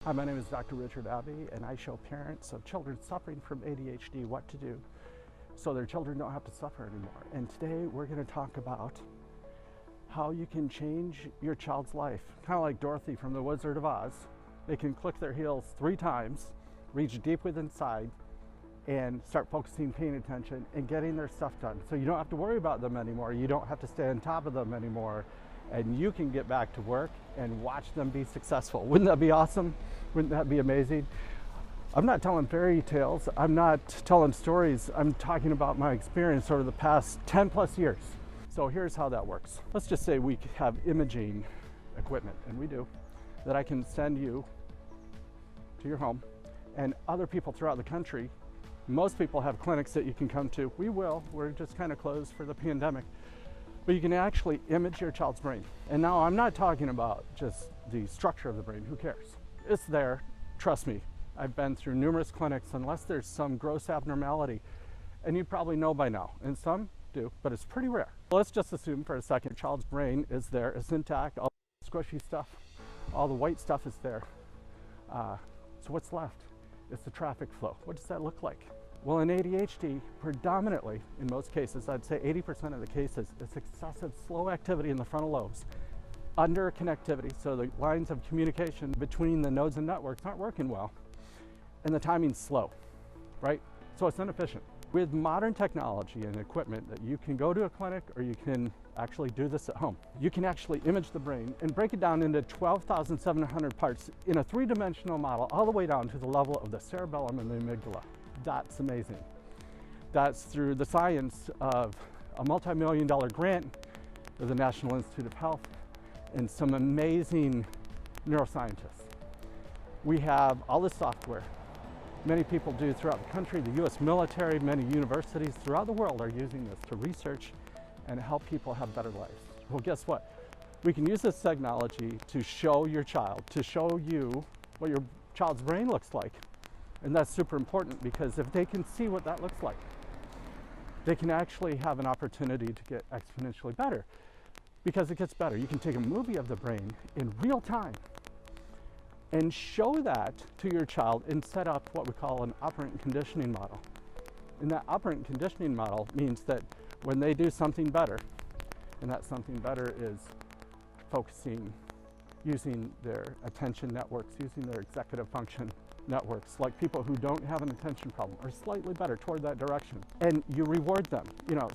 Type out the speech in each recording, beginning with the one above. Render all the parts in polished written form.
Hi, my name is Dr. Richard Abbey, and I show parents of children suffering from ADHD what to do so their children don't have to suffer anymore. And today we're going to talk about how you can change your child's life. Kind of like Dorothy from The Wizard of Oz. They can click their heels 3 times, reach deep within inside, and start focusing, paying attention, and getting their stuff done. So you don't have to worry about them anymore. You don't have to stay on top of them anymore. And you can get back to work and watch them be successful. Wouldn't that be awesome? Wouldn't that be amazing? I'm not telling fairy tales. I'm not telling stories. I'm talking about my experience over the past 10 plus years. So here's how that works. Let's just say we have imaging equipment, and we do, that I can send you to your home, and other people throughout the country. Most people have clinics that you can come to. We will. We're just kind of closed for the pandemic. But you can actually image your child's brain. And now I'm not talking about just the structure of the brain. Who cares? It's there. Trust me. I've been through numerous clinics unless there's some gross abnormality. And you probably know by now. And some do, but it's pretty rare. Let's just assume for a second your child's brain is there. It's intact. All the squishy stuff, all the white stuff is there. So what's left? It's the traffic flow. What does that look like? Well, in ADHD, predominantly, in most cases, I'd say 80% of the cases, it's excessive slow activity in the frontal lobes. Under connectivity, so the lines of communication between the nodes and networks aren't working well, and the timing's slow, right? So it's inefficient. With modern technology and equipment that you can go to a clinic or you can actually do this at home. You can actually image the brain and break it down into 12,700 parts in a 3-dimensional model, all the way down to the level of the cerebellum and the amygdala. That's amazing. That's through the science of a multi-million-dollar grant of the National Institute of Health and some amazing neuroscientists. We have all this software. Many people do throughout the country. The US military, many universities throughout the world are using this to research and help people have better lives. Well, guess what? We can use this technology to show your child, to show you what your child's brain looks like. And that's super important, because if they can see what that looks like, they can actually have an opportunity to get exponentially better, because it gets better. You can take a movie of the brain in real time and show that to your child and set up what we call an operant conditioning model. And that operant conditioning model means that when they do something better, and that something better is focusing, using their attention networks, using their executive function networks, like people who don't have an attention problem are slightly better toward that direction, and you reward them.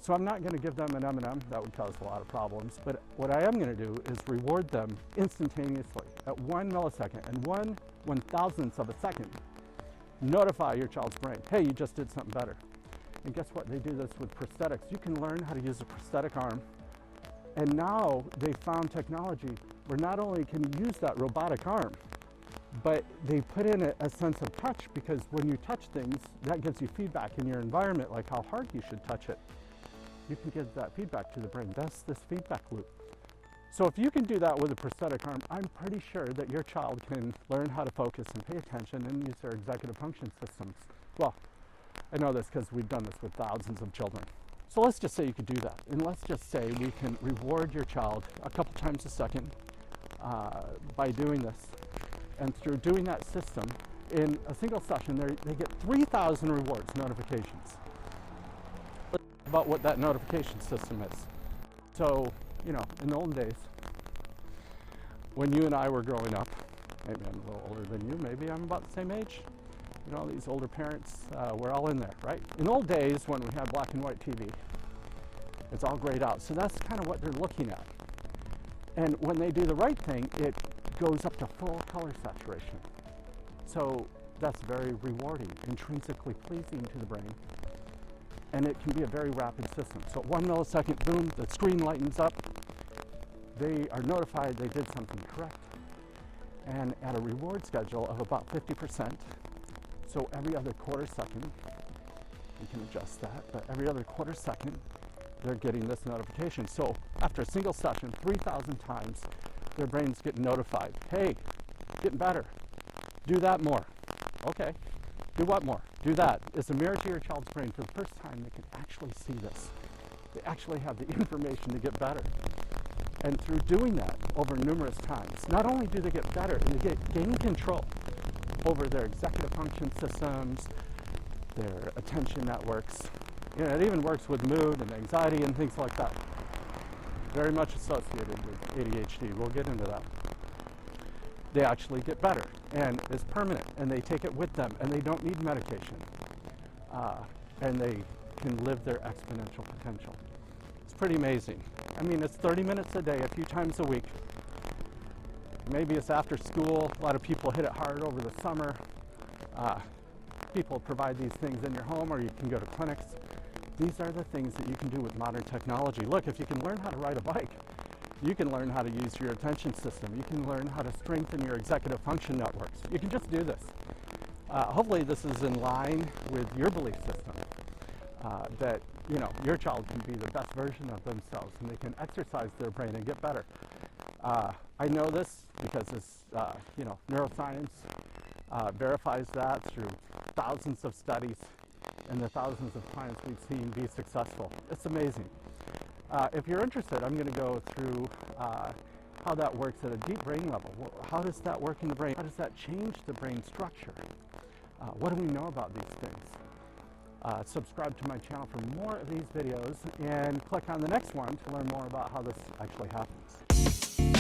So I'm not going to give them an M&M. That would cause a lot of problems. But what I am going to do is reward them instantaneously at 1 millisecond and 1/1000th of a second. Notify your child's brain, hey, you just did something better. And guess what? They do this with prosthetics. You can learn how to use a prosthetic arm. And now they found technology where not only can you use that robotic arm, but they put in a sense of touch, because when you touch things, that gives you feedback in your environment, like how hard you should touch it. You can give that feedback to the brain. That's this feedback loop. So if you can do that with a prosthetic arm, I'm pretty sure that your child can learn how to focus and pay attention and use their executive function systems. Well, I know this because we've done this with thousands of children. So let's just say you could do that. And let's just say we can reward your child a couple times a second by doing this. And through doing that system, in a single session, they get 3,000 rewards, notifications. Let's talk about what that notification system is. So, in the old days, when you and I were growing up, maybe I'm a little older than you, maybe I'm about the same age. These older parents, we're all in there, right? In old days, when we had black and white TV, it's all grayed out. So that's kind of what they're looking at. And when they do the right thing, it goes up to full color saturation. So that's very rewarding, intrinsically pleasing to the brain. And it can be a very rapid system. So at 1 millisecond, boom, the screen lightens up. They are notified they did something correct. And at a reward schedule of about 50%, so every other quarter second, you can adjust that, but every other quarter second, they're getting this notification. So after a single session, 3,000 times, their brains get notified. Hey, getting better. Do that more. Okay. Do what more? Do that. It's a mirror to your child's brain. For the first time, they can actually see this. They actually have the information to get better. And through doing that over numerous times, not only do they get better, they gain control. over their executive function systems, their attention networks. You know, it even works with mood and anxiety and things like that. Very much associated with ADHD. We'll get into that. They actually get better, and it's permanent, and they take it with them, and they don't need medication, and they can live their exponential potential. It's pretty amazing. I mean, it's 30 minutes a day, a few times a week. Maybe it's after school. A lot of people hit it hard over the summer. People provide these things in your home, or you can go to clinics. These are the things that you can do with modern technology. Look, if you can learn how to ride a bike, you can learn how to use your attention system. You can learn how to strengthen your executive function networks. You can just do this. Hopefully this is in line with your belief system, that, you know, your child can be the best version of themselves and they can exercise their brain and get better. I know this because it's, you know, neuroscience verifies that through thousands of studies and the thousands of clients we've seen be successful. It's amazing. If you're interested, I'm going to go through how that works at a deep brain level. How does that work in the brain? How does that change the brain structure? What do we know about these things? Subscribe to my channel for more of these videos and click on the next one to learn more about how this actually happens.